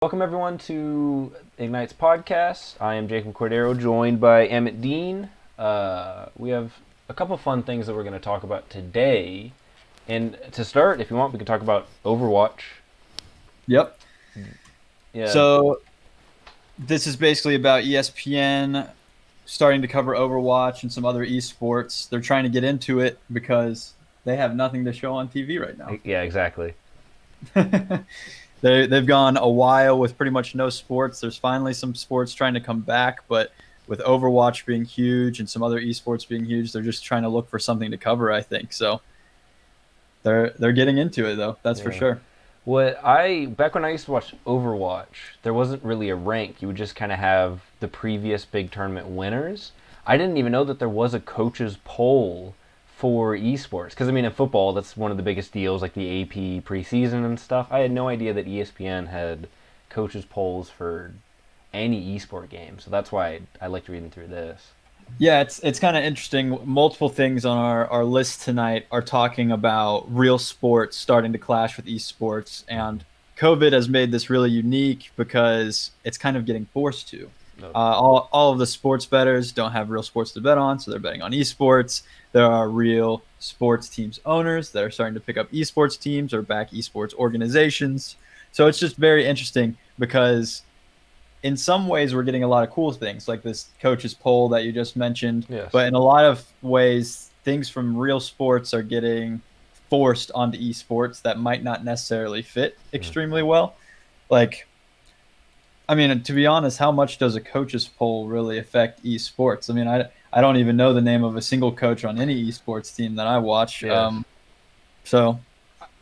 Welcome everyone to IGNITE's podcast. I am Jacob Cordero, joined by Emmett, Deen. We have a couple fun things that we're going to talk about today. And to start, if you want, we can talk about Overwatch. Yep. Yeah. So this is basically about ESPN starting to cover Overwatch and some other esports. They're trying to get into it because they have nothing to show on TV right now. Yeah, exactly. They've gone a while with pretty much no sports. There's finally some sports trying to come back, but with Overwatch being huge and some other esports being huge, they're just trying to look for something to cover, I think. So they're getting into it though, that's for Yeah. sure. Back when I used to watch Overwatch, there wasn't really a rank. You would just kind of have the previous big tournament winners. I didn't even know that there was a coaches poll for esports. Because I mean, in football, that's one of the biggest deals, like the AP preseason and stuff. I had no idea that ESPN had coaches polls for any esport game. So that's why I liked reading through this. Yeah, it's kind of interesting. Multiple things on our list tonight are talking about real sports starting to clash with esports, and COVID has made this really unique because it's kind of getting forced to. No. All of the sports bettors don't have real sports to bet on, so they're betting on esports. There are real sports teams owners that are starting to pick up esports teams or back esports organizations. So it's just very interesting because in some ways we're getting a lot of cool things like this coaches poll that you just mentioned, Yes. but in a lot of ways things from real sports are getting forced onto esports that might not necessarily fit extremely well. Like, I mean, to be honest, how much does a coaches poll really affect esports? I mean, I don't even know the name of a single coach on any esports team that I watch. Yes. So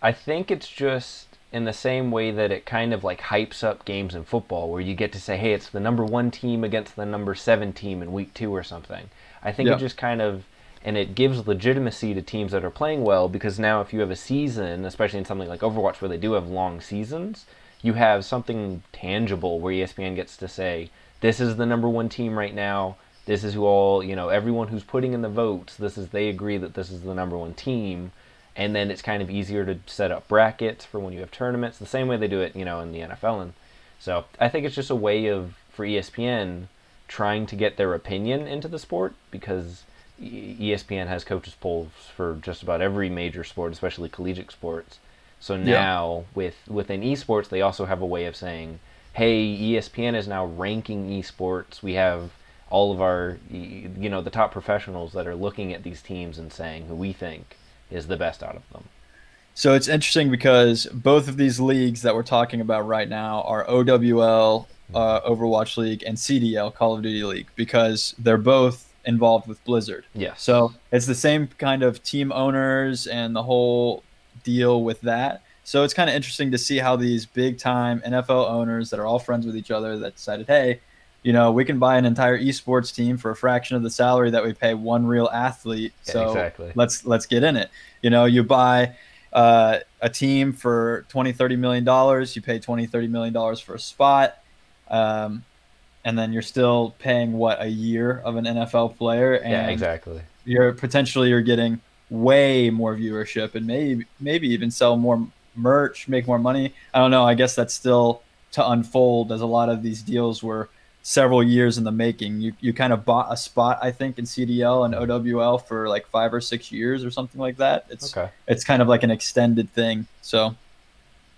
I think it's just in the same way that it kind of like hypes up games in football where you get to say, hey, it's the number one team against the number seven team in week 2 or something. I think it yeah. just kind of, and it gives legitimacy to teams that are playing well because now if you have a season, especially in something like Overwatch where they do have long seasons, you have something tangible where ESPN gets to say, this is the number one team right now. This is who all, everyone who's putting in the votes, they agree that this is the number one team, and then it's kind of easier to set up brackets for when you have tournaments, the same way they do it, in the NFL. And so I think it's just a way of for ESPN trying to get their opinion into the sport because ESPN has coaches polls for just about every major sport, especially collegiate sports. So Yeah. now within esports, they also have a way of saying, "Hey, ESPN is now ranking esports. We have all of our, the top professionals that are looking at these teams and saying who we think is the best out of them." So it's interesting because both of these leagues that we're talking about right now are OWL, Overwatch League, and CDL, Call of Duty League, because they're both involved with Blizzard. Yes. So it's the same kind of team owners and the whole deal with that. So it's kind of interesting to see how these big time NFL owners that are all friends with each other that decided, hey, we can buy an entire esports team for a fraction of the salary that we pay one real athlete. Yeah, So exactly. let's get in it. You buy a team for 20, $30 million. You pay 20, $30 million for a spot. And then you're still paying what, a year of an NFL player, Yeah, and exactly. you're getting way more viewership and maybe even sell more merch, make more money. I don't know. I guess that's still to unfold, as a lot of these deals were several years in the making. You kind of bought a spot, I think, in CDL and OWL for like 5 or 6 years or something like that. Okay. It's kind of like an extended thing. So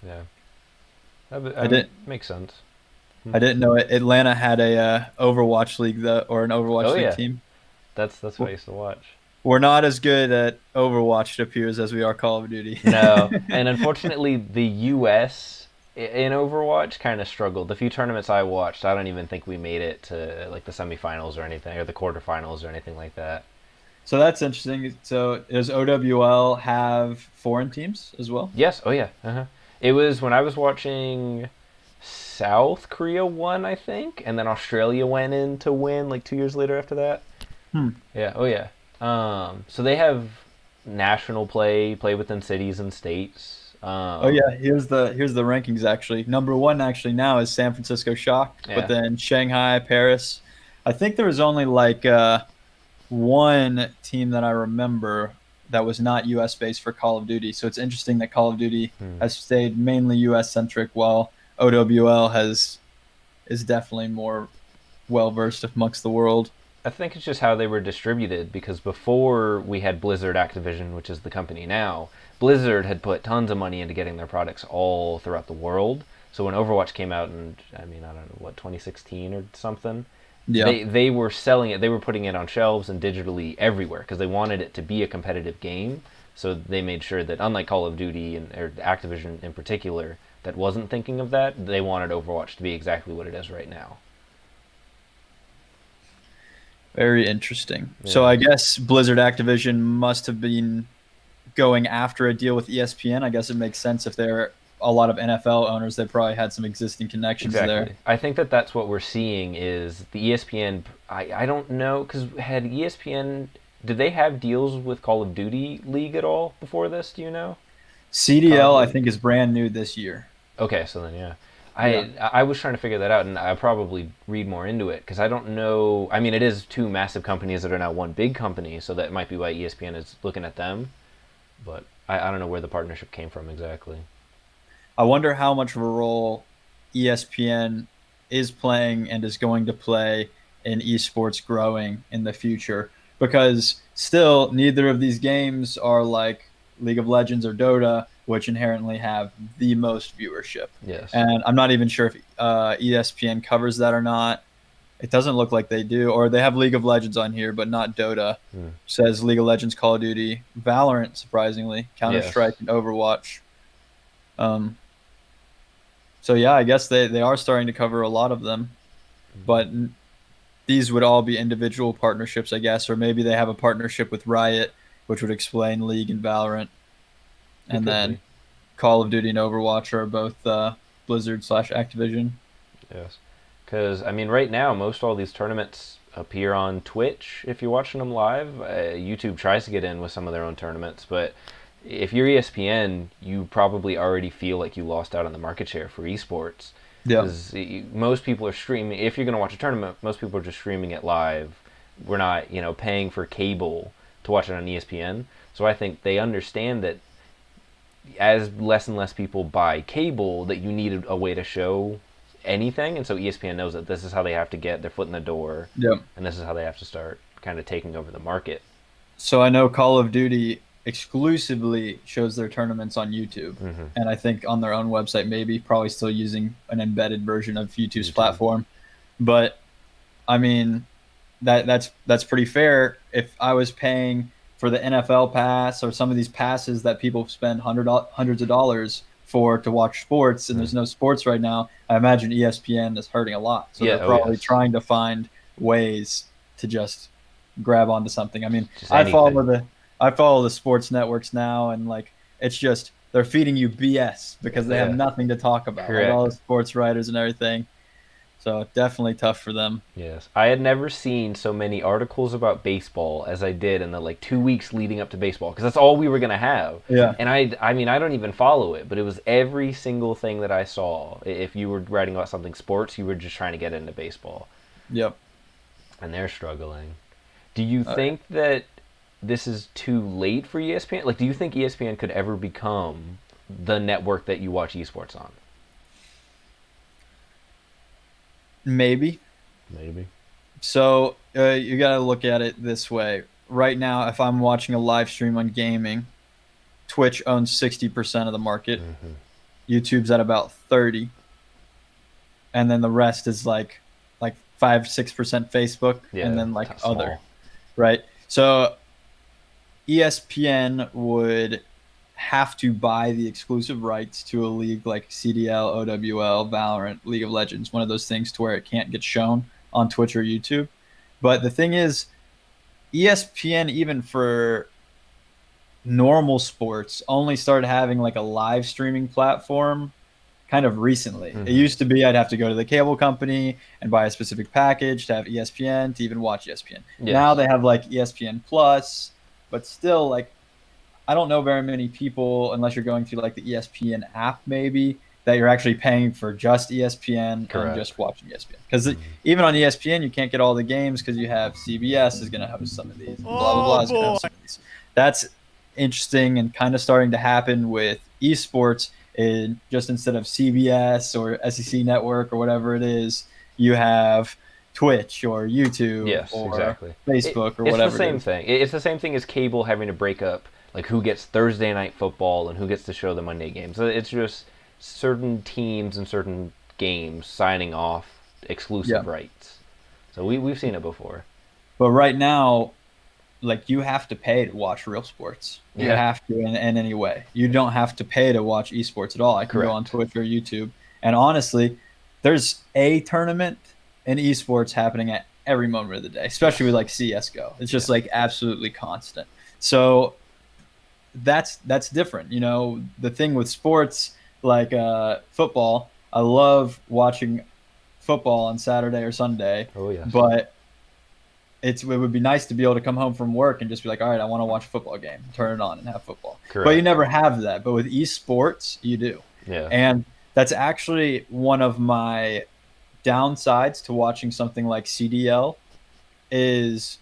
Yeah. I didn't Makes sense. I didn't know Atlanta had a Overwatch league or an Oh Overwatch league yeah, team. that's what I used to watch. We're not as good at Overwatch, it appears, as we are Call of Duty. No, and unfortunately, the U.S. in Overwatch kind of struggled. The few tournaments I watched, I don't even think we made it to like the semifinals or anything, or the quarterfinals or anything like that. So that's interesting. So does OWL have foreign teams as well? Yes. Oh yeah. Uh-huh. It was when I was watching. South Korea won, I think, and then Australia went in to win like 2 years later after that. Hmm. Yeah. Oh yeah. So they have national play within cities and states. Oh yeah, here's the rankings actually. Number one actually now is San Francisco Shock, but Yeah. then Shanghai, Paris. I think there was only like one team that I remember that was not US based for Call of Duty. So it's interesting that Call of Duty Hmm. has stayed mainly US centric, while OWL is definitely more well versed amongst the world. I think it's just how they were distributed because before we had Blizzard Activision, which is the company now, Blizzard had put tons of money into getting their products all throughout the world. So when Overwatch came out in, I mean, I don't know, what, 2016 or something, Yeah. they were selling it, they were putting it on shelves and digitally everywhere because they wanted it to be a competitive game. So they made sure that, unlike Call of Duty and or Activision in particular, that wasn't thinking of that, they wanted Overwatch to be exactly what it is right now. Very interesting. So Yeah. I guess Blizzard Activision must have been going after a deal with ESPN. I guess it makes sense if they're a lot of NFL owners. They probably had some existing connections there. Exactly. I think that that's what we're seeing is the ESPN. I don't know because had ESPN did they have deals with Call of Duty League at all before this? Do you know? Call of CDL, I Duty. think, is brand new this year. Okay, so then yeah, Yeah. I was trying to figure that out, and I probably read more into it because I don't know. I mean, it is two massive companies that are now one big company, so that might be why ESPN is looking at them. But I don't know where the partnership came from exactly. I wonder how much of a role ESPN is playing and is going to play in esports growing in the future because still neither of these games are like League of Legends or Dota, which inherently have the most viewership. Yes. And I'm not even sure if ESPN covers that or not. It doesn't look like they do, or they have League of Legends on here, but not Dota. Hmm. Says League of Legends, Call of Duty, Valorant, surprisingly, Counter Yes. Strike, and Overwatch. Um, so yeah, I guess they are starting to cover a lot of them, but these would all be individual partnerships, I guess, or maybe they have a partnership with Riot, which would explain League and Valorant, It and could then be. Call of Duty and Overwatch are both Blizzard slash Activision. Yes. Because, I mean, right now, most all these tournaments appear on Twitch if you're watching them live. YouTube tries to get in with some of their own tournaments, but if you're ESPN, you probably already feel like you lost out on the market share for esports. Yeah, Because most people are streaming. If you're going to watch a tournament, most people are just streaming it live. We're not, paying for cable to watch it on ESPN. So I think they understand that as less and less people buy cable, that you need a way to show anything, and so ESPN knows that this is how they have to get their foot in the door, yeah. and this is how they have to start kind of taking over the market. So I know Call of Duty exclusively shows their tournaments on YouTube, Hmm. and I think on their own website, maybe probably still using an embedded version of YouTube's YouTube. platform. But I mean, that's pretty fair. If I was paying for the NFL pass or some of these passes that people spend hundreds of dollars for to watch sports, and Mm. there's no sports right now, I imagine ESPN is hurting a lot. So Yeah. they're Oh probably yes. trying to find ways to just grab onto something. I mean, Just I follow anything. the I follow the sports networks now, and like it's just they're feeding you BS because they have Yeah. nothing to talk about, like all Correct. the sports writers and everything. So definitely tough for them. Yes. I had never seen so many articles about baseball as I did in the like 2 weeks leading up to baseball because that's all we were gonna have. Yeah. And I mean, I don't even follow it, but it was every single thing that I saw. If you were writing about something sports, you were just trying to get into baseball, Yep. and they're struggling. Do you Uh, think that this is too late for ESPN? Like, do you think ESPN could ever become the network that you watch esports on? Maybe. Maybe. So you got to look at it this way. Right now, if I'm watching a live stream on gaming, Twitch owns 60% of the market. Hmm. YouTube's at about 30, and then the rest is like 5-6% Facebook, and Yeah, then like other, small. right? So ESPN would have to buy the exclusive rights to a league like CDL, OWL, Valorant, League of Legends, one of those things to where it can't get shown on Twitch or YouTube. But the thing is, ESPN, even for normal sports, only started having like a live streaming platform kind of recently. It Hmm. used to be I'd have to go to the cable company and buy a specific package to have ESPN to even watch ESPN. Now Yes. they have like ESPN Plus, but still like I don't know very many people unless you're going through like the ESPN app maybe that you're actually paying for just ESPN and Correct. just watching ESPN. Because Hmm. even on ESPN you can't get all the games because you have CBS is going to host some of these and blah blah blah Oh is going to boy. host some of these. That's interesting and kind of starting to happen with esports instead of CBS or SEC Network or whatever it is, you have Twitch or YouTube Yes, or exactly. Facebook or It's the whatever it same is. thing. It's the same thing as cable having to break up like who gets Thursday night football and who gets to show the Monday games. It's just certain teams and certain games signing off Yeah. exclusive rights. So we've seen it before. But right now, like you have to pay to watch real sports. You Yeah, have to in any way. You don't have to pay to watch esports at all. I can go on correct. Twitch or YouTube. And honestly, there's a tournament in esports happening at every moment of the day, especially with Yes. like CS:GO. It's just Yes. like absolutely constant. So that's different. You know, the thing with sports like football, I love watching football on Saturday or Sunday, Oh yes. but it would be nice to be able to come home from work and just be like, all right, I want to watch a football game, turn it on and have football. But you Correct. never have that. But with esports, you do. Yeah. And that's actually one of my downsides to watching something like CDL is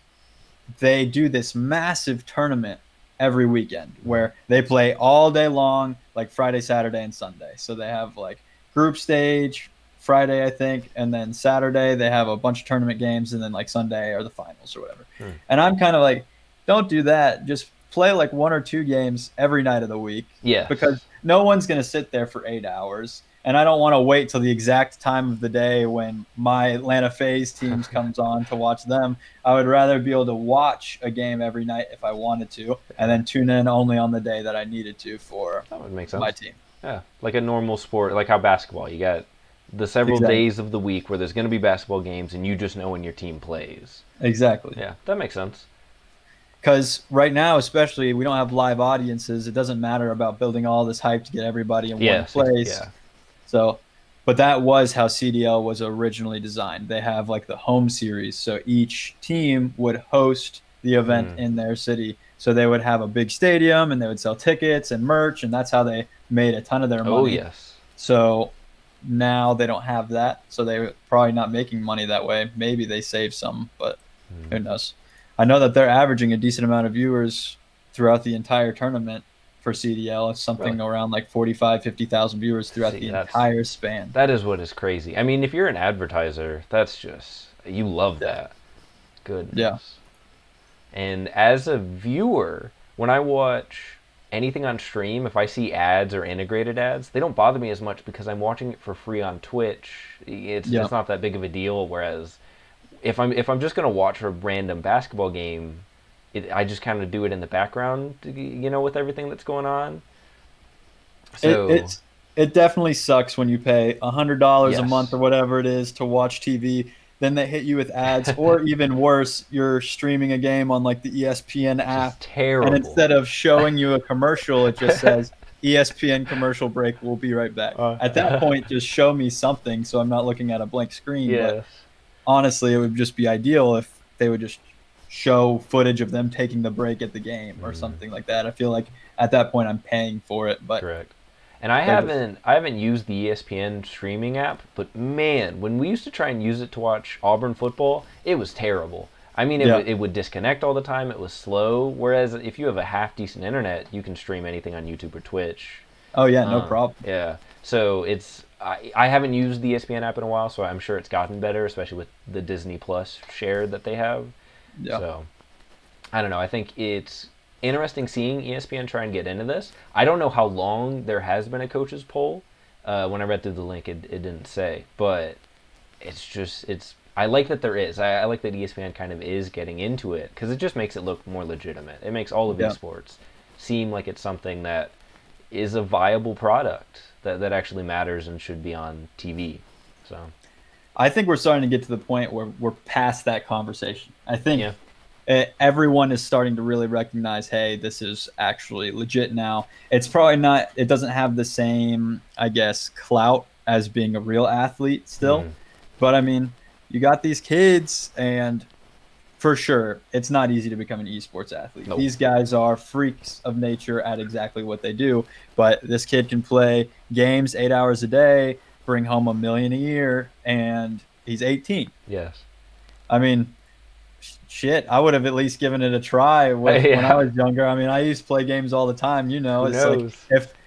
they do this massive tournament every weekend where they play all day long, like Friday, Saturday, and Sunday. So they have like group stage Friday, I think, and then Saturday they have a bunch of tournament games, and then like Sunday are the finals or whatever. Hmm. And I'm kind of like, don't do that. Just play like one or two games every night of the week Yes. because no one's going to sit there for 8 hours. And I don't want to wait till the exact time of the day when my Atlanta FaZe teams comes on to watch them. I would rather be able to watch a game every night if I wanted to, and then tune in only on the day that I needed to for That would make my sense. team. Yeah, like a normal sport, like how basketball. You got the several Exactly. days of the week where there's going to be basketball games, and you just know when your team plays. Exactly. Yeah, that makes sense. Because right now, especially, we don't have live audiences. It doesn't matter about building all this hype to get everybody in one Yes, place. yeah. So, but that was how CDL was originally designed. They have like the home series. So each team would host the event Mm. in their city. So they would have a big stadium and they would sell tickets and merch. And that's how they made a ton of their Oh money. yes. So now they don't have that. So they're probably not making money that way. Maybe they save some, but who knows? I know that they're averaging a decent amount of viewers throughout the entire tournament for CDL. It's Really? something around like 45, 50,000 viewers throughout See, the entire span. that is what is crazy. I mean, if you're an advertiser, that's just you love Yeah. that. Yeah. Goodness. And as a viewer, when I watch anything on stream, if I see ads or integrated ads, they don't bother me as much because I'm watching it for free on Twitch. Yeah. It's not that big of a deal. Whereas if I'm just gonna watch a random basketball game, I just kind of do it in the background, with everything that's going on. It So it's it definitely sucks when you pay $100 a month yes, or whatever it is to watch TV. Then they hit you with ads, or even worse, you're streaming a game on like the ESPN which is app, and terrible. instead of showing you a commercial, it just says ESPN commercial break. We'll be right back. At that point, just show me something so I'm not looking at a blank screen. But Yes. honestly, it would just be ideal if they would just show footage of them taking the break at the game or something like that. I feel like at that point I'm paying for it, but Correct. And I they're just haven't used the ESPN streaming app, but man, when we used to try and use it to watch Auburn football, it was terrible. I mean, yeah. it would disconnect all the time. It was slow. Whereas if you have a half decent internet, you can stream anything on YouTube or Twitch. Oh yeah, no problem. Yeah. So I haven't used the ESPN app in a while, so I'm sure it's gotten better, especially with the Disney Plus share that they have. Yeah. So I don't know. I think it's interesting seeing ESPN try and get into this. I don't know how long there has been a coaches poll. When I read through the link, it didn't say, but it's. I like that there is. I like that ESPN kind of is getting into it because it just makes it look more legitimate. It makes all of Yeah. esports seem like it's something that is a viable product that actually matters and should be on TV. So I think we're starting to get to the point where we're past that conversation. I think yeah, everyone is starting to really recognize, hey, this is actually legit now. It's probably not, it doesn't have the same, I guess, clout as being a real athlete still. mm, But I mean, you got these kids, and for sure, it's not easy to become an esports athlete. no, These guys are freaks of nature at exactly what they do. But this kid can play games 8 hours a day, bring home $1 million a year, and he's 18. yes, I mean, shit, I would have at least given it a try with when I yeah. was younger. I mean, I used to play games all the time. You know, Who it's like knows?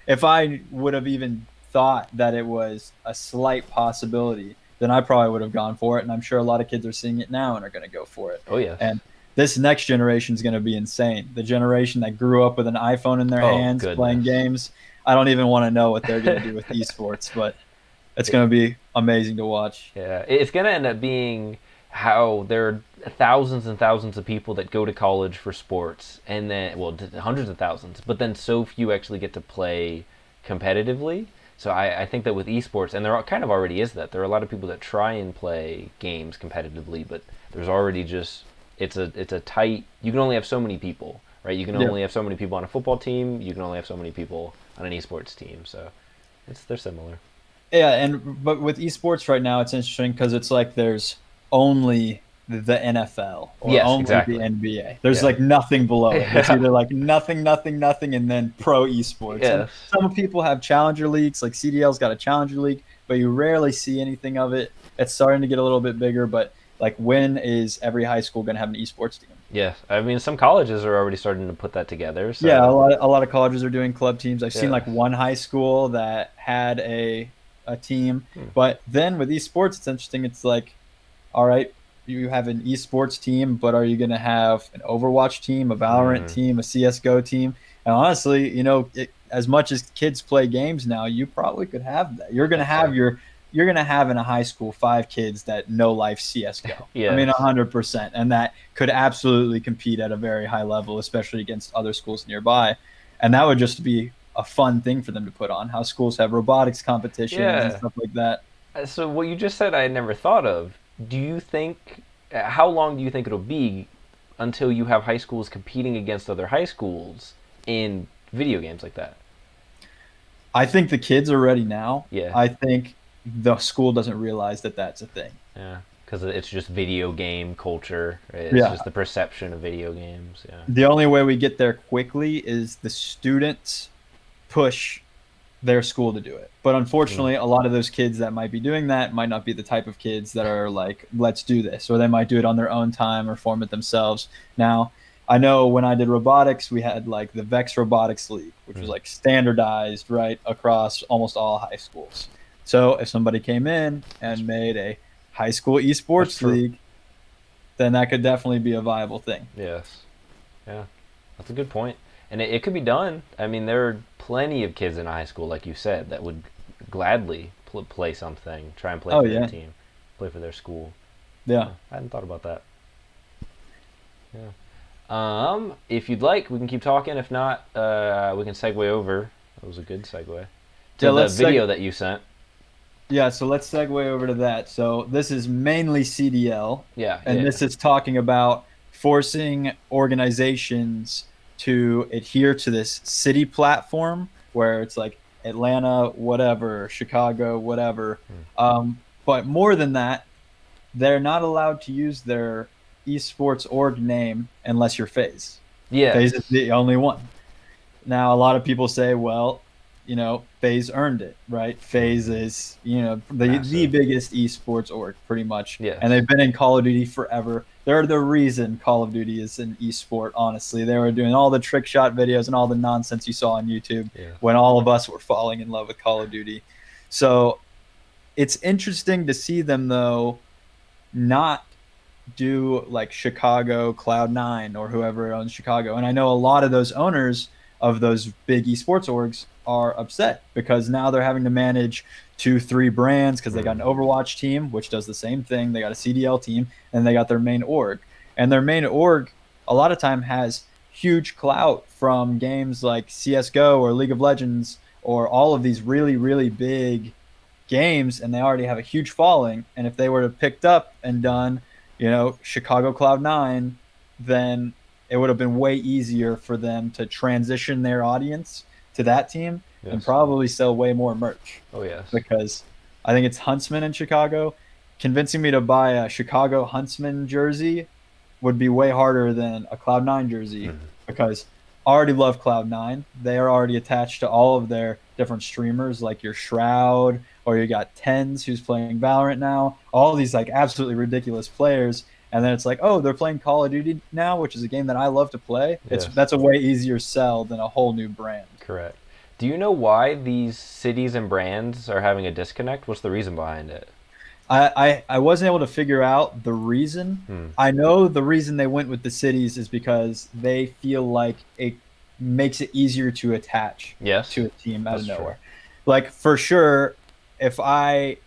if I would have even thought that it was a slight possibility, then I probably would have gone for it. And I'm sure a lot of kids are seeing it now and are going to go for it. Oh yes. And this next generation is going to be insane. The generation that grew up with an iPhone in their Oh hands playing goodness. games. I don't even want to know what they're going to do with esports, but it's going to be amazing to watch. Yeah, it's gonna end up being how there are thousands and thousands of people that go to college for sports, and then well, hundreds of thousands, but then so few actually get to play competitively. So I think that with esports, and there kind of already is that there are a lot of people that try and play games competitively, but there's already just it's a tight. You can only have so many people, right? You can Yeah. only have so many people on a football team. You can only have so many people on an esports team. So they're similar. Yeah, and but with esports right now, it's interesting because it's like there's only the NFL or Yes, only the exactly. NBA. There's Yeah. like nothing below it. It's Yeah. either like nothing, nothing, nothing, and then pro esports. And Yes. some people have challenger leagues, like CDL's got a challenger league, but you rarely see anything of it. It's starting to get a little bit bigger, but like when is every high school going to have an esports team? Yes. I mean, some colleges are already starting to put that together. Yeah, So a lot of colleges are doing club teams. I've seen yes. like one high school that had a team, Hmm. but then with esports, it's interesting. It's like, all right, you have an esports team, but are you going to have an Overwatch team, a Valorant Mm, team, a CS:GO team? And honestly, as much as kids play games now, you probably could have that. that's true. You're going to have in a high school 5 kids that know life CS:GO. I mean, Yes. 100%, and that could absolutely compete at a very high level, especially against other schools nearby. And that would just be a fun thing for them to put on. How schools have robotics competitions and Yeah. stuff like that. So what you just said, I had never thought of. Do you think? How long do you think it'll be until you have high schools competing against other high schools in video games like that? I think the kids are ready now. Yeah. I think the school doesn't realize that that's a thing. Yeah. Because it's just video game culture. Right? It's Yeah. just the perception of video games. Yeah. The only way we get there quickly is the students push their school to do it. But Mm. unfortunately, a lot of those kids that might be doing that might not be the type of kids that are like, let's do this, or they might do it on their own time or form it themselves. Now, I know when I did robotics, we had like the Vex Robotics League, which was Mm. like standardized right across almost all high schools. So if somebody came in and made a high school That's esports true. league, then that could definitely be a viable thing. Yes. Yeah. That's a good point. And it could be done. I mean, there are plenty of kids in high school, like you said, that would gladly play something, try and play Oh for their yeah, team, play for their school. yeah. Yeah, I hadn't thought about that. Yeah. If you'd like, we can keep talking. If not, we can segue over. That was a good segue Yeah, to the video that you sent. yeah, so let's segue over to that. So this is mainly CDL, Yeah, and yeah, this is talking about forcing organizations to adhere to this city platform where it's like Atlanta, whatever, Chicago, whatever. But more than that, they're not allowed to use their esports org name unless you're FaZe. FaZe is yes, the only one. Now, a lot of people say, well, FaZe earned it, right? FaZe is, the massive. biggest esports org, pretty much. And Yes, they've been in Call of Duty forever. They're the reason Call of Duty is an esport, honestly. They were doing all the trick shot videos and all the nonsense you saw on YouTube yeah, when all of us were falling in love with Call of Duty. So it's interesting to see them, though, not do like Chicago Cloud9 or whoever owns Chicago. And I know a lot of those owners of those big esports orgs are upset because now they're having to manage 2, 3 brands because they got an mm, Overwatch team, which does the same thing. They got a CDL team and they got their main org. And their main org a lot of time has huge clout from games like CSGO or League of Legends or all of these really, really big games, and they already have a huge following. And if they were to picked up and done, Chicago Cloud9, then it would have been way easier for them to transition their audience to that team and yes, probably sell way more merch oh yes, because I think it's Huntsman in Chicago. Convincing me to buy a Chicago Huntsman jersey would be way harder than a Cloud9 jersey mm, because I already love Cloud9. They are already attached to all of their different streamers, like your Shroud, or you got Tens who's playing Valorant now. All these like absolutely ridiculous players, and then it's like, oh, they're playing Call of Duty now, which is a game that I love to play. yes, That's a way easier sell than a whole new brand. correct. Do you know why these cities and brands are having a disconnect? What's the reason behind it? I wasn't able to figure out the reason. Hmm. I know the reason they went with the cities is because they feel like it makes it easier to attach Yes, to a team out of that's true. nowhere. Like for sure, if I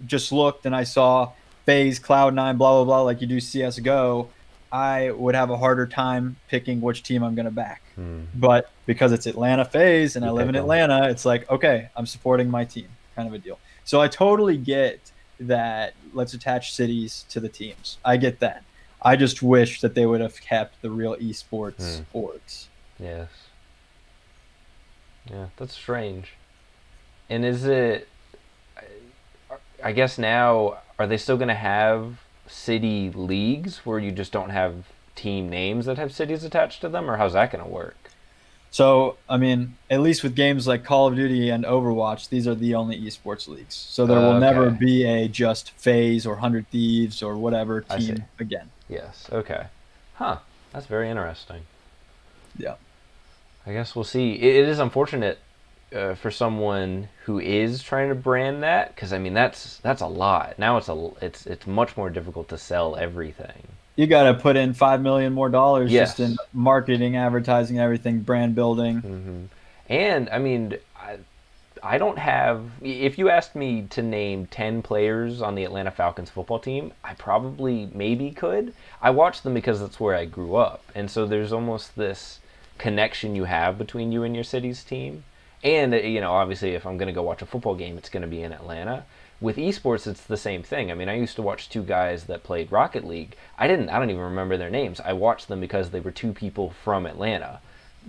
just looked and I saw FaZe, Cloud9, blah blah blah, like you do CS:GO, I would have a harder time picking which team I'm going to back. Hmm. But because it's Atlanta FaZe and I You live pick in them. Atlanta, it's like okay, I'm supporting my team, kind of a deal. So I totally get that. Let's attach cities to the teams. I get that. I just wish that they would have kept the real Hmm. esports orgs. Yes. Yeah, that's strange. And is it? I guess now are they still going to have city leagues where you just don't have team names that have cities attached to them, or how's that going to work? So, I mean, at least with games like Call of Duty and Overwatch, these are the only esports leagues. So there will never Okay, be a just FaZe or 100 Thieves or whatever I see. team again. Yes. Okay. Huh. That's very interesting. Yeah. I guess we'll see. It is unfortunate for someone who is trying to brand that, because I mean that's a lot. Now it's much more difficult to sell everything. You got to put in 5 million more dollars just in Yes. marketing, advertising, everything, brand building. Hmm. And I mean, I don't have. If you asked me to name 10 players on the Atlanta Falcons football team, I probably maybe could. I watch them because that's where I grew up. And so there's almost this connection you have between you and your city's team. And, obviously, if I'm going to go watch a football game, it's going to be in Atlanta. With esports, it's the same thing. I mean, I used to watch two guys that played Rocket League. I don't even remember their names. I watched them because they were two people from Atlanta.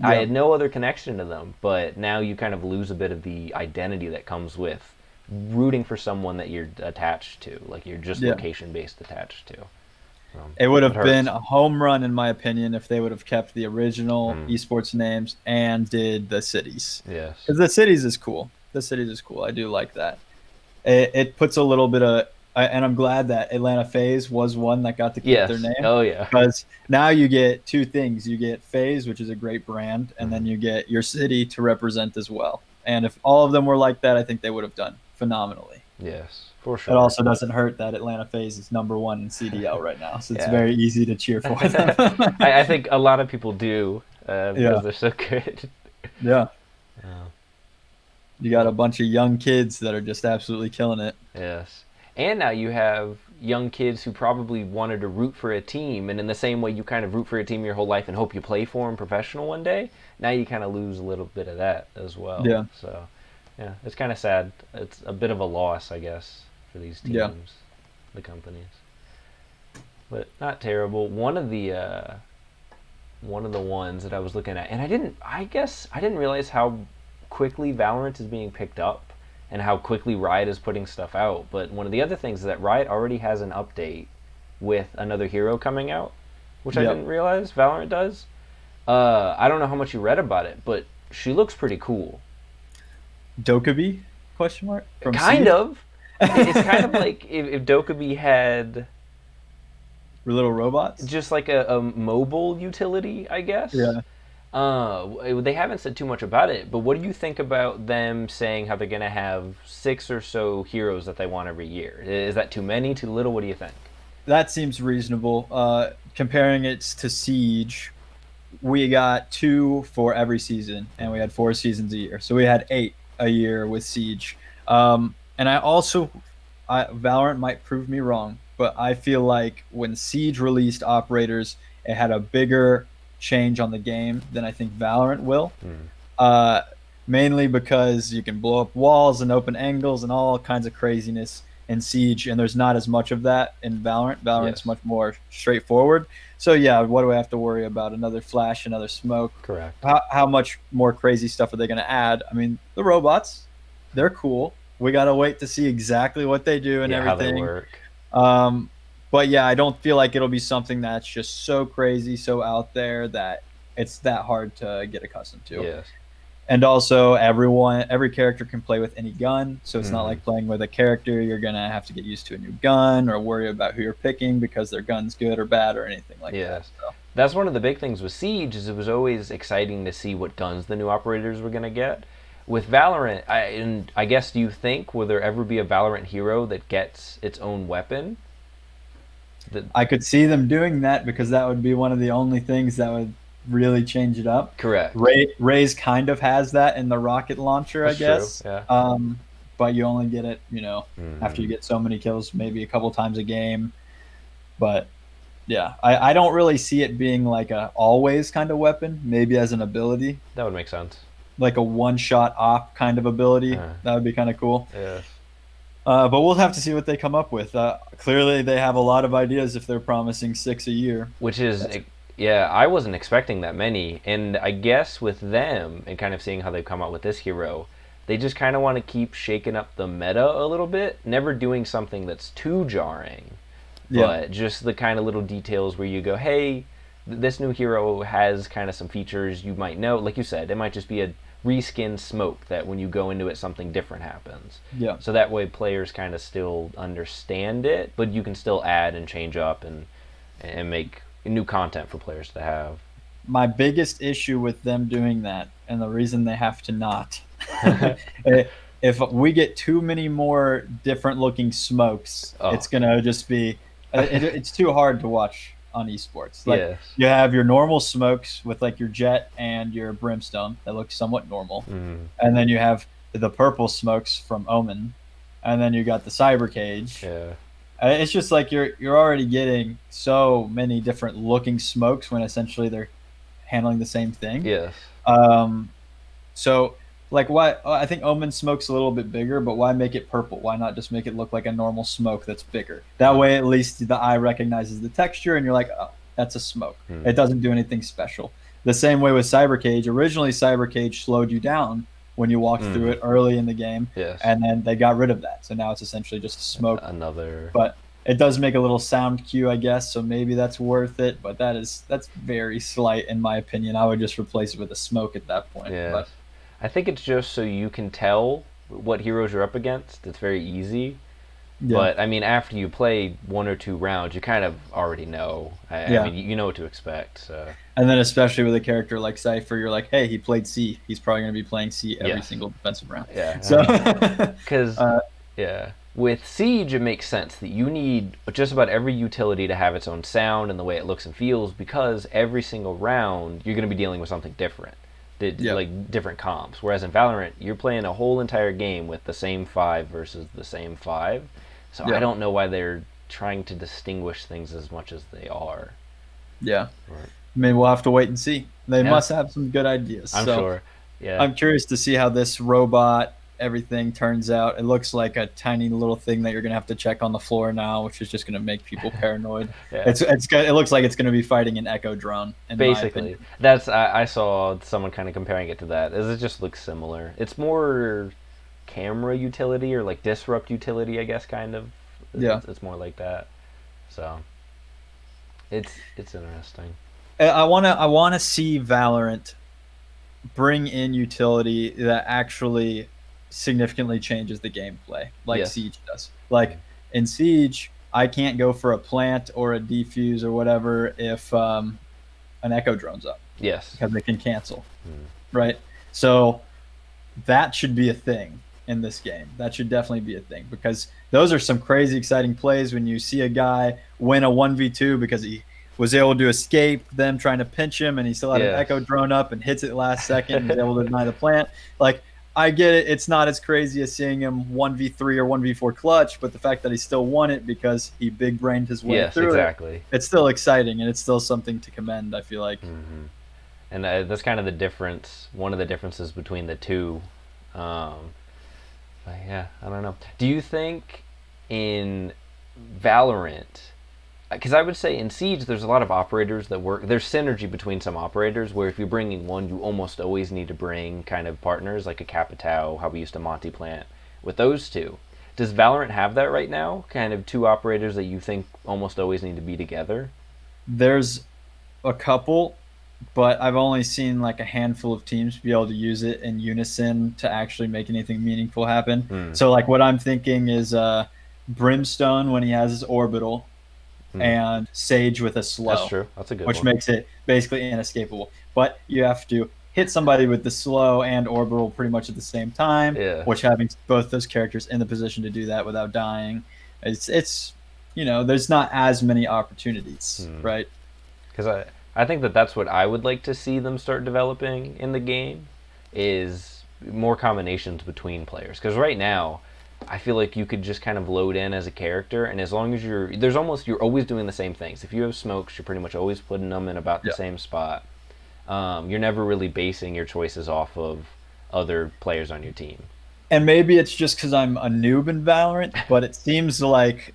I Yeah. had no other connection to them, but now you kind of lose a bit of the identity that comes with rooting for someone that you're attached to, like you're just Yeah. location based attached to. It would It have been hurts. a home run, in my opinion, if they would have kept the original Mm, esports names and did the cities. yes. Because the cities is cool. The cities is cool. I do like that. It puts a little bit of, and I'm glad that Atlanta FaZe was one that got to keep their Yes. name Oh yeah. because now you get two things. You get FaZe, which is a great brand, and then Hmm. you get your city to represent as well. And if all of them were like that, I think they would have done phenomenally. Yes, for It sure. also doesn't hurt that Atlanta FaZe is number one in CDL right now, so it's Yeah. very easy to cheer for them. I think a lot of people do because Yeah, they're so good. yeah. Uh, You got a well, bunch of young kids that are just absolutely killing it. yes. And now you have young kids who probably wanted to root for a team, and in the same way you kind of root for a team your whole life and hope you play for them professional one day, now you kind of lose a little bit of that as well. Yeah, So, yeah, it's kind of sad. It's a bit of a loss, I guess, for these yeah. teams, the companies, but not terrible. One of the ones that I was looking at, and I guess I didn't realize how quickly Valorant is being picked up and how quickly Riot is putting stuff out. But one of the other things is that Riot already has an update with another hero coming out, which I Yep. didn't realize Valorant does. I don't know how much you read about it, but she looks pretty cool. Dokkaebi? Question mark from Kind Siege. of. It's kind of like if Dokkaebi had Little robots. just like a mobile utility, I guess. Yeah. They haven't said too much about it, but what do you think about them saying how they're going to have six or so heroes that they want every year? Is that too many, too little? What do you think? That seems reasonable. Comparing it to Siege, we got two for every season, and we Hmm. had 4 seasons a year. So we had 8 a year with Siege. And Valorant might prove me wrong, but I feel like when Siege released Operators, it had a bigger change on the game than I think Valorant will. Hmm. uh, Mainly because you can blow up walls and open angles and all kinds of craziness in Siege, and there's not as much of that in Valorant. Valorant's Yes, much more straightforward. So yeah, what do I have to worry about? Another flash, another smoke? correct. How much more crazy stuff are they going to add? I mean, the robots, they're cool. We got to wait to see exactly what they do and Yeah, how they everything. work. Um, but yeah, I don't feel like it'll be something that's just so crazy, so out there that it's that hard to get accustomed to. Yes. And also, every character can play with any gun, so it's not Hmm. like playing with a character you're gonna have to get used to a new gun or worry about who you're picking because their gun's good or bad or anything like that. Yes. So That's one of the big things with Siege is it was always exciting to see what guns the new operators were going to get. With Valorant, I guess, do you think will there ever be a Valorant hero that gets its own weapon? That I could see them doing that because that would be one of the only things that would really change it up. correct. Ray's kind of has that in the rocket launcher, I That's true. guess. Yeah. But you only get it, after Hmm. you get so many kills, maybe a couple times a game. But yeah, I don't really see it being like a always kind of weapon. Maybe as an ability, That would make sense. like a one shot op kind of ability. Uh, That would be kind of cool. yes. But we'll have to see what they come up with. Clearly, they have a lot of ideas if they're promising 6 a year. Which is, That's yeah, I wasn't expecting that many. And I guess with them and kind of seeing how they've come out with this hero, they just kind of want to keep shaking up the meta a little bit, never doing something that's too jarring, yeah, but just the kind of little details where you go, hey, this new hero has kind of some features you might know. Like you said, it might just be a reskin smoke that when you go into it, something different happens. yeah. So that way, players kind of still understand it, but you can still add and change up and make new content for players to have. My biggest issue with them doing that, and the reason they have to not, if we get too many more different looking smokes, Oh, it's gonna just be, it's too hard to watch on esports. Like yes. you have your normal smokes with like your jet and your brimstone that look somewhat normal, Mm, and then you have the purple smokes from Omen, and then you got the cyber cage. yeah. It's just like you're already getting so many different looking smokes when essentially they're handling the same thing. Yes. Um, so like why I think Omen smoke's a little bit bigger, but why make it purple? Why not just make it look like a normal smoke that's bigger? That way at least the eye recognizes the texture and you're like, oh, that's a smoke. Mm, It doesn't do anything special. The same way with Cyber Cage. Originally Cyber Cage slowed you down when you walked through mm, it early in the game, yes. and then they got rid of that. So now it's essentially just a smoke, Another. but it does make a little sound cue, I guess. So maybe that's worth it, but that's very slight in my opinion. I would just replace it with a smoke at that point. Yes. But I think it's just so you can tell what heroes you're up against. It's very easy. yeah, But I mean, after you play one or two rounds, you kind of already know. I yeah, mean, you know what to expect. So and then especially with a character like Cypher, you're like, hey, he played C. He's probably going to be playing C every yes, single defensive round. So, yeah. Because uh, yeah, with Siege, it makes sense that you need just about every utility to have its own sound and the way it looks and feels because every single round you're going to be dealing with something different, yeah, like different comps. Whereas in Valorant, you're playing a whole entire game with the same five versus the same five. So I yeah, don't know why they're trying to distinguish things as much as they are. yeah. Right. I mean, we'll have to wait and see. They Yeah, must have some good ideas. I'm So sure. Yeah. I'm curious to see how this robot everything turns out. It looks like a tiny little thing that you're gonna have to check on the floor now, which is just gonna make people paranoid. Yeah. It looks like it's gonna be fighting an echo drone, in my Basically, opinion. that's I saw someone kind of comparing it to that. As it just looks similar. It's more camera utility or like disrupt utility, I guess, kind of. Yeah, It's more like that. So it's interesting. I wanna see Valorant bring in utility that actually significantly changes the gameplay, like Yes. Siege does. Like in Siege, I can't go for a plant or a defuse or whatever if an echo drone's up Yes. because they can cancel, Mm. right? So that should be a thing in this game. That should definitely be a thing because those are some crazy exciting plays when you see a guy win a 1v2 because he was able to escape them trying to pinch him and he still had an Yes. echo drone up and hits it last second and is able to deny the plant. Like I get it, it's not as crazy as seeing him 1v3 or 1v4 clutch, but the fact that he still won it because he big brained his way Yes. through it, Exactly. it's still exciting and it's still something to commend, I feel like. Hmm. And that's kind of the difference. One of the differences between the two. Um, but yeah, I don't know. Do you think in Valorant? Because I would say in Siege, there's a lot of operators that work. There's synergy between some operators where if you're bringing one, you almost always need to bring kind of partners like a Capitao, how we used to Monty Plant with those two. Does Valorant have that right now? Kind of two operators that you think almost always need to be together? There's a couple, but I've only seen like a handful of teams be able to use it in unison to actually make anything meaningful happen. Hmm. So like what I'm thinking is Brimstone when he has his orbital Hmm. and Sage with a That's slow, true. That's a good which one. makes it basically inescapable. But you have to hit somebody with the slow and orbital pretty much at the same time, Yeah. which having both those characters in the position to do that without dying, it's there's not as many opportunities, right? Because I think that that's what I would like to see them start developing in the game is more combinations between players. Because right now, I feel like you could just kind of load in as a character, and as long as you're always doing the same things. If you have smokes, you're pretty much always putting them in about the Yeah. same spot. You're never really basing your choices off of other players on your team. And maybe it's just because I'm a noob in Valorant, but it seems like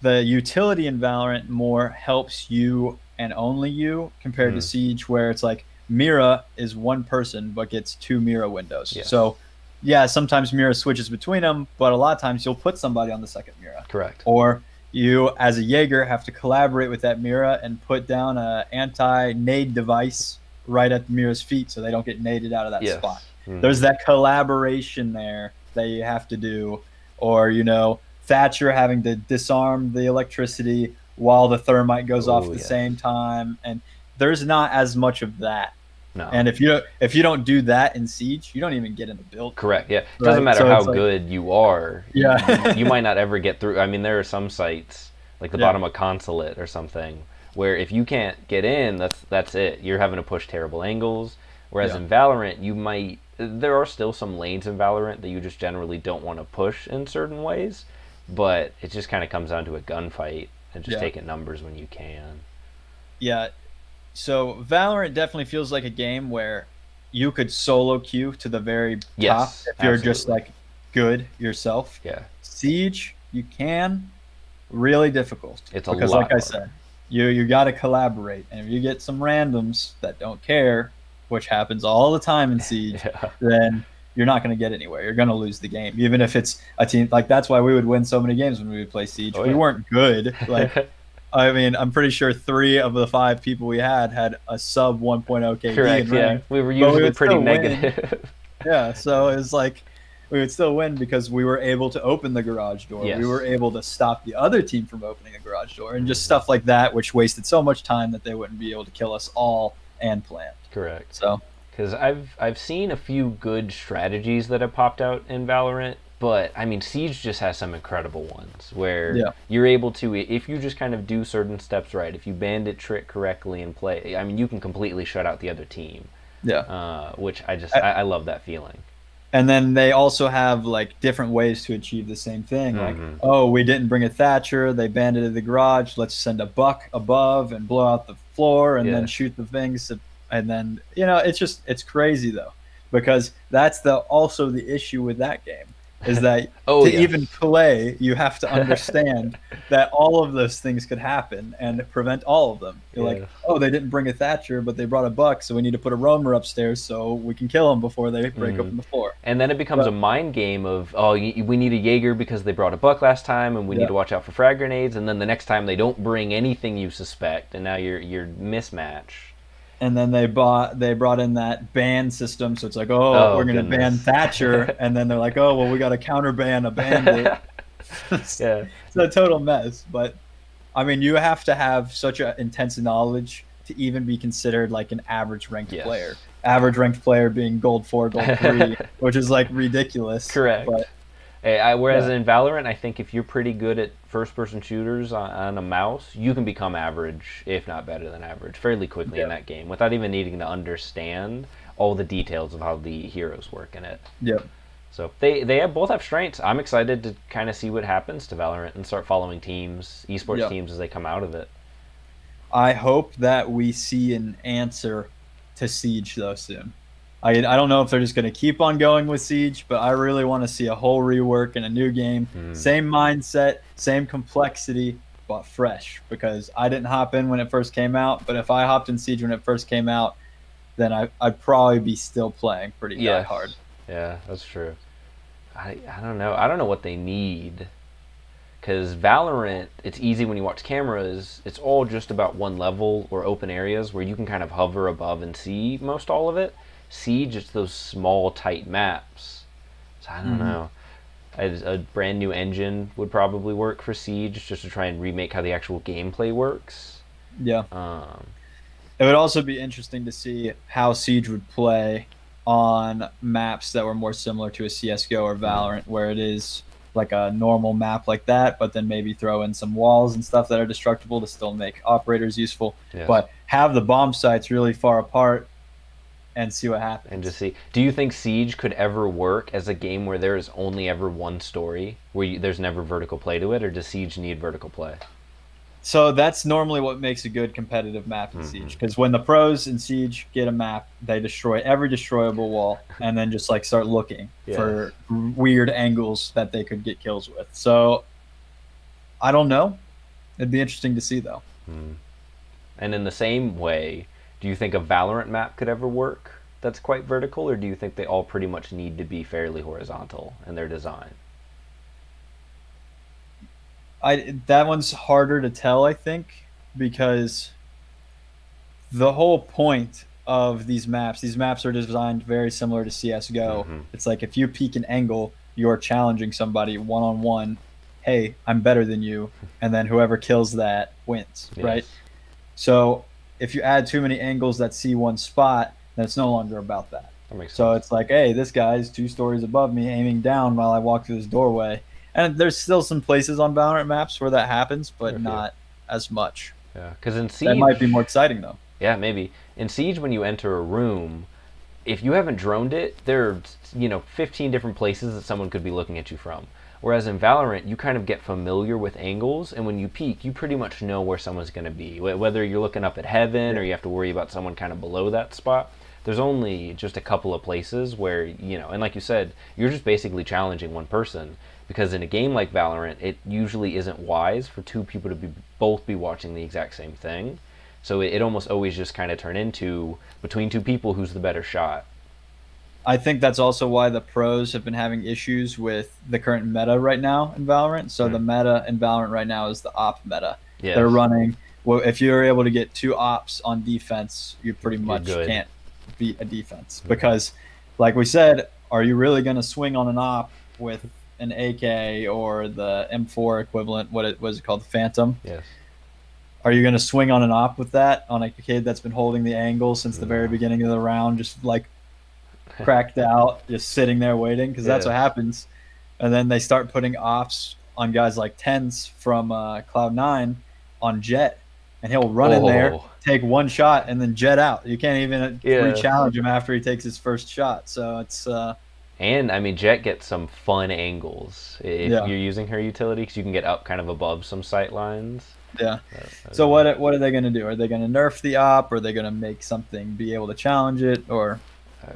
the utility in Valorant more helps you and only you compared to Mm, Siege, where it's like Mira is one person but gets two Mira windows. yes, So, yeah, sometimes Mira switches between them, but a lot of times you'll put somebody on the second Mira. correct. Or you, as a Jaeger, have to collaborate with that Mira and put down a anti-nade device right at the Mira's feet so they don't get naded out of that spot. Yes. There's that collaboration there that you have to do. Or, Thatcher having to disarm the electricity while the thermite goes off Oh at the yes. same time, and there's not as much of that. No. And if you don't do that in Siege, you don't even get in the build, Correct. Yeah. It doesn't right? matter So how it's like, good you are. You yeah, might not ever get through. I mean, there are some sites like the yeah, bottom of Consulate or something where if you can't get in, that's it. You're having to push terrible angles. Whereas yeah, in Valorant, you might. There are still some lanes in Valorant that you just generally don't want to push in certain ways, but it just kind of comes down to a gunfight and just yeah, taking numbers when you can. yeah. So Valorant definitely feels like a game where you could solo queue to the very top Yes, if you're just absolutely. like good yourself. Yeah, Siege, you can, really difficult it's a because, like lot I harder. said, you got to collaborate, and if you get some randoms that don't care, which happens all the time in Siege, Yeah. then you're not going to get anywhere. You're going to lose the game, even if it's a team. Like, that's why we would win so many games when we would play Siege. Oh We yeah. weren't good. Like, I mean, I'm pretty sure 3 of the 5 people we had a sub 1.0 KD in Correct. Yeah, ranked, we were but we usually would pretty still win. negative. Yeah, so it's like we would still win because we were able to open the garage door. We were Yes. able to stop the other team from opening the garage door, and just Hmm. stuff like that, which wasted so much time that they wouldn't be able to kill us all and plant. Correct. So Because I've seen a few good strategies that have popped out in Valorant, but I mean Siege just has some incredible ones where yeah, you're able to, if you just kind of do certain steps right, if you bandit trick correctly and play, I mean you can completely shut out the other team, yeah. which I- I love that feeling. And then they also have like different ways to achieve the same thing. Like, Hmm. oh, we didn't bring a Thatcher. They banded the garage. Let's send a buck above and blow out the floor, and then Yeah. shoot the things. And then it's crazy though, because that's the also the issue with that game is that Oh to even yes. play, you have to understand that all of those things could happen and prevent all of them. You're like, Yeah. oh, they didn't bring a Thatcher, but they brought a buck, so we need to put a roamer upstairs so we can kill them before they break Hmm. open the floor. And then it becomes a But mind game of, oh, we need a Jaeger because they brought a buck last time, and we need yeah, to watch out for frag grenades. And then the next time they don't bring anything you suspect, and now you're mismatch. and then they brought in that ban system, so it's like, oh, Oh we're gonna ban goodness. Thatcher, and then they're like, oh, well, we got to counter ban a bandit. It's Yeah. a total mess. But I mean, you have to have such an intense knowledge to even be considered like an average ranked player. Yes. Average ranked player being gold 4, gold 3, which is like ridiculous. Correct. But Whereas yeah, in Valorant, I think if you're pretty good at first-person shooters on a mouse, you can become average, if not better than average, fairly quickly in yeah, that game without even needing to understand all the details of how the heroes work in it. yeah, So they have both have strengths. I'm excited to kind of see what happens to Valorant and start following teams, esports yeah. teams as they come out of it. I hope that we see an answer to Siege though soon. I don't know if they're just going to keep on going with Siege, but I really want to see a whole rework and a new game. Mm. Same mindset, same complexity, but fresh. Because I didn't hop in when it first came out, but if I hopped in Siege when it first came out, then I'd probably be still playing pretty die Yes, hard. yeah, that's true. I don't know. I don't know what they need because Valorant, it's easy when you watch cameras. It's all just about one level or open areas where you can kind of hover above and see most all of it. Siege, it's those small, tight maps. So I don't Hmm. know. A brand new engine would probably work for Siege just to try and remake how the actual gameplay works. Yeah. Um, It would also be interesting to see how Siege would play on maps that were more similar to a CS:GO or Mm, Valorant, where it is like a normal map like that, but then maybe throw in some walls and stuff that are destructible to still make operators useful. yes. But have the bomb sites really far apart and see what And just happens. see. Do you think Siege could ever work as a game where there is only ever one story, where there's never vertical play to it, or does Siege need vertical play? So that's normally what makes a good competitive map in Hmm. Siege. Because when the pros in Siege get a map, they destroy every destroyable wall and then just like start looking Yes. for weird angles that they could get kills with. So I don't know. It'd be interesting to see though. Hmm. And in the same way, do you think a Valorant map could ever work that's quite vertical, or do you think they all pretty much need to be fairly horizontal in their design? I that one's harder to tell, I think, because the whole point of these maps are designed very similar to CS:GO. Mm-hmm. It's like if you peek an angle, you're challenging somebody one on one. Hey, I'm better than you, and then whoever kills that wins, right? Yes. So if you add too many angles that see one spot, then it's no longer about that. That makes So sense. it's like, hey, this guy's 2 stories above me, aiming down while I walk through this doorway. And there's still some places on Valorant maps where that happens, There are but a few. not as much. Yeah. Because in That might be more Siege, exciting though. yeah, maybe. In Siege, when you enter a room, if you haven't droned it, there are 15 different places that someone could be looking at you from. Whereas in Valorant, you kind of get familiar with angles, and when you peek, you pretty much know where someone's going to be. Whether you're looking up at heaven or Yeah. you have to worry about someone kind of below that spot, there's only just a couple of places where, and like you said, you're just basically challenging one person. Because in a game like Valorant, it usually isn't wise for two people to both be watching the exact same thing. So it almost always just kind of turn into between two people who's the better shot. I think that's also why the pros have been having issues with the current meta right now in Valorant. So the Mm. meta in Valorant right now is the op meta. They're Yes, running well, if you're able to get 2 ops on defense, you pretty you're much good. can't beat a defense Mm. because like we said, are you really going to swing on an op with an AK or the M4 equivalent, what it was it called, the Phantom? Yes. Are you going to swing on an op with that on a kid that's been holding the angle since the very No. beginning of the round, just like cracked out, just sitting there waiting? Because that's what Yes. happens. And then they start putting ops on guys like Tens from Cloud9 on Jet, and he'll run in there, Oh. take one shot, and then jet out. You can't even Yes. re-challenge him after he takes his first shot. So it's And I mean, Jet gets some fun angles if yeah, you're using her utility, because you can get up kind of above some sight lines. yeah. That So would be what are they going to do? Are they going to nerf the op? Or are they going to make something be able to challenge it? Or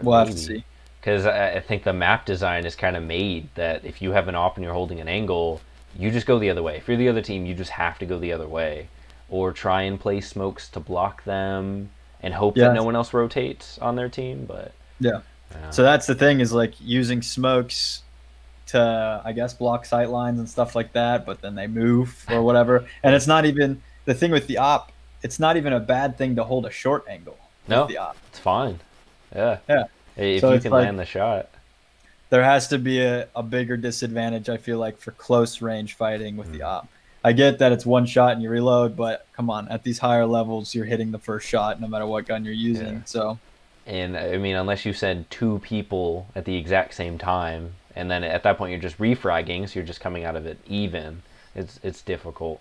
we'll have to maybe. see. Because I think the map design is kind of made that if you have an op and you're holding an angle, you just go the other way. If you're the other team, you just have to go the other way. Or try and place smokes to block them and hope that Yeah, no one else rotates on their team. But yeah. yeah. So that's the thing is like using smokes to I guess block sight lines and stuff like that, but then they move or whatever. And Yeah. it's not even the thing with the op. It's not even a bad thing to hold a short angle with No, the op. it's fine. Yeah. Yeah. If So you it's can like land the shot. there has to be a bigger disadvantage. I feel like for close range fighting with the Mm. op. I get that it's one shot and you reload, but come on, at these higher levels, you're hitting the first shot no matter what gun you're Yeah. using. So And I mean, unless you send two people at the exact same time, and then at that point you're just refragging, so you're just coming out of it even. It's difficult.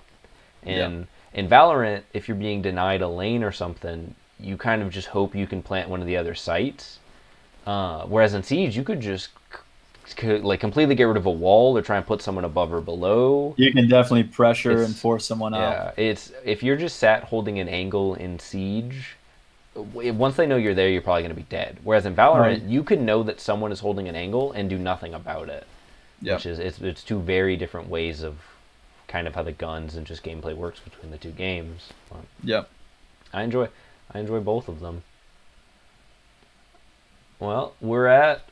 yeah, And in Valorant, if you're being denied a lane or something, you kind of just hope you can plant one of the other sites. Whereas in Siege, you could just like completely get rid of a wall or try and put someone above or below. you can definitely pressure and It's force someone out. yeah, it's if you're just sat holding an angle in Siege, once they know you're there, you're probably going to be dead. Whereas in Oh, Valorant, you can know that someone is holding an angle and do nothing about it, yeah, which is it's two very different ways of kind of how the guns and just gameplay works between the two games. But yeah. I enjoy I enjoy both of them. Well, we're at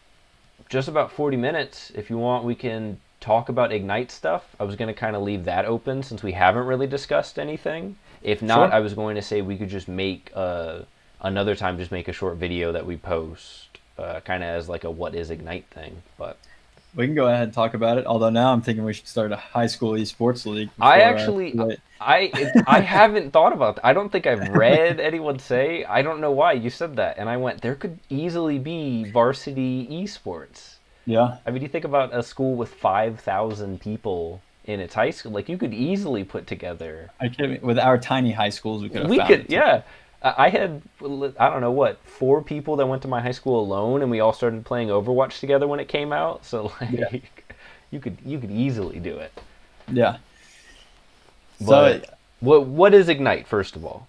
just about 40 minutes. If you want, we can talk about Ignite stuff. I was going to kind of leave that open since we haven't really discussed anything. If not, Sure. I was going to say we could just make another time, just make a short video that we post, kind of as like a what is Ignite thing. But We can go ahead and talk about it. Although now I'm thinking we should start a high school esports league I before actually, too late. I haven't thought about that. I don't think I've read anyone say. I don't know why you said that, and I went. There could easily be varsity esports. Yeah, I mean, you think about a school with 5,000 people in its high school. Like you could easily put together. I kid. With our tiny high schools, we could have We found could, it too. yeah. I had, I don't know what, 4 people that went to my high school alone, and we all started playing Overwatch together when it came out. So Yeah, like, you could easily do it. yeah. So, But what is Ignite first of all?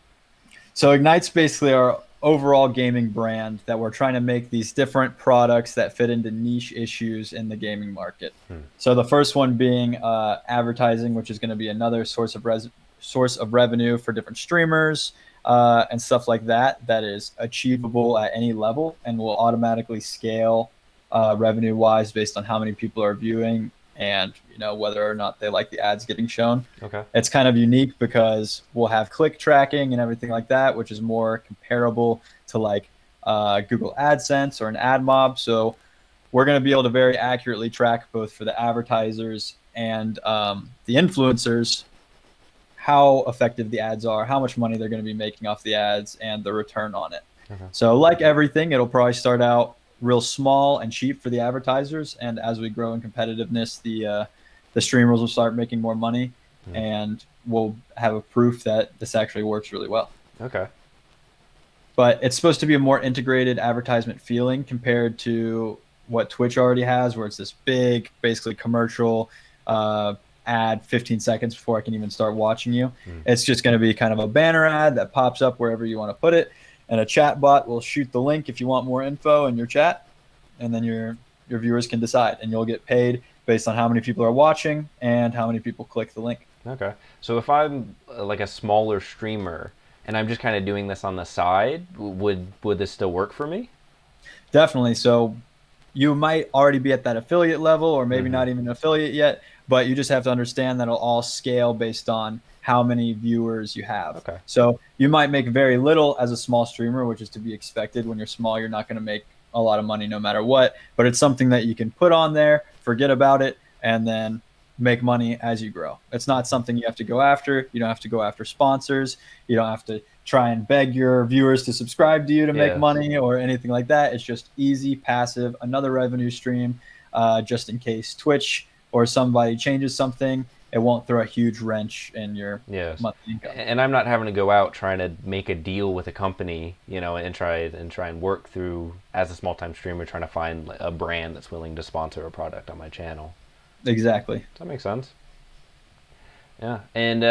so Ignite's basically our overall gaming brand that we're trying to make these different products that fit into niche issues in the gaming market. So the first one being advertising, which is going to be another source of revenue for different streamers and stuff like that. That is achievable at any level and will automatically scale revenue wise based on how many people are viewing and whether or not they like the ads getting shown. Okay. It's kind of unique because we'll have click tracking and everything like that, which is more comparable to like Google AdSense or an ad mob. So we're going to be able to very accurately track both for the advertisers and the influencers how effective the ads are, how much money they're going to be making off the ads, and the return on it. Okay. So, like everything, it'll probably start out real small and cheap for the advertisers, and as we grow in competitiveness, the streamers will start making more money, and we'll have a proof that this actually works really well. Okay. But it's supposed to be a more integrated advertisement feeling compared to what Twitch already has, where it's this big, basically commercial ad 15 seconds before I can even start watching you. It's just going to be kind of a banner ad that pops up wherever you want to put it, and a chat bot will shoot the link if you want more info in your chat, and then your viewers can decide, and you'll get paid based on how many people are watching and how many people click the link. Okay. So if I'm like a smaller streamer and I'm just kind of doing this on the side, would this still work for me? Definitely. So you might already be at that affiliate level or maybe not even an affiliate yet, but you just have to understand that it'll all scale based on how many viewers you have. Okay. So you might make very little as a small streamer, which is to be expected. When you're small, you're not going to make a lot of money no matter what, but it's something that you can put on there, forget about it, and then make money as you grow. It's not something you have to go after. You don't have to go after sponsors. You don't have to try and beg your viewers to subscribe to you to make money or anything like that. It's just easy, passive, another revenue stream, just in case Twitch or somebody changes something. It won't throw a huge wrench in your monthly income. And I'm not having to go out trying to make a deal with a company, and try and work through as a small time streamer trying to find a brand that's willing to sponsor a product on my channel. Exactly. Does that make sense? Yeah. And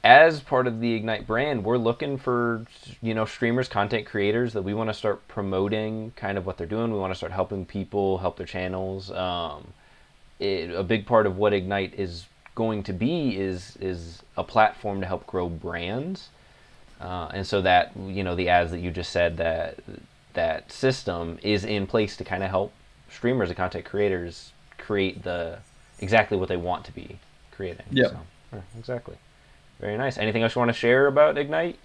as part of the Ignite brand, we're looking for streamers, content creators that we want to start promoting kind of what they're doing. We want to start helping people help their channels. A big part of what Ignite is going to be is a platform to help grow brands, and so that the ads that you just said, that system is in place to kind of help streamers and content creators create exactly what they want to be creating. Yeah. So, yeah, exactly. Very nice. Anything else you want to share about Ignite?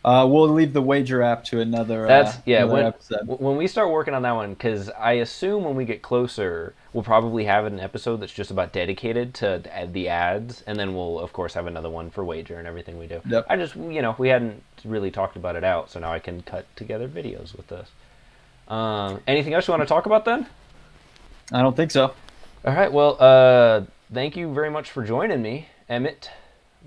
We'll leave the wager app to another. Another episode. When we start working on that one, because I assume when we get closer, we'll probably have an episode that's just about dedicated to the ads, and then we'll of course have another one for wager and everything we do. Yep. I just we hadn't really talked about it out, so now I can cut together videos with this. Anything else you want to talk about then? I don't think so. All right. Well, thank you very much for joining me, Emmett.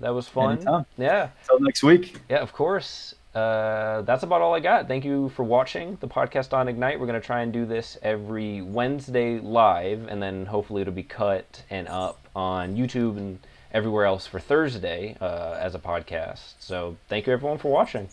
That was fun. Anytime. Yeah. Until next week. Yeah, of course. That's about all I got. Thank you for watching the podcast on Ignite. We're going to try and do this every Wednesday live, and then hopefully it'll be cut and up on YouTube and everywhere else for Thursday as a podcast. So thank you everyone for watching.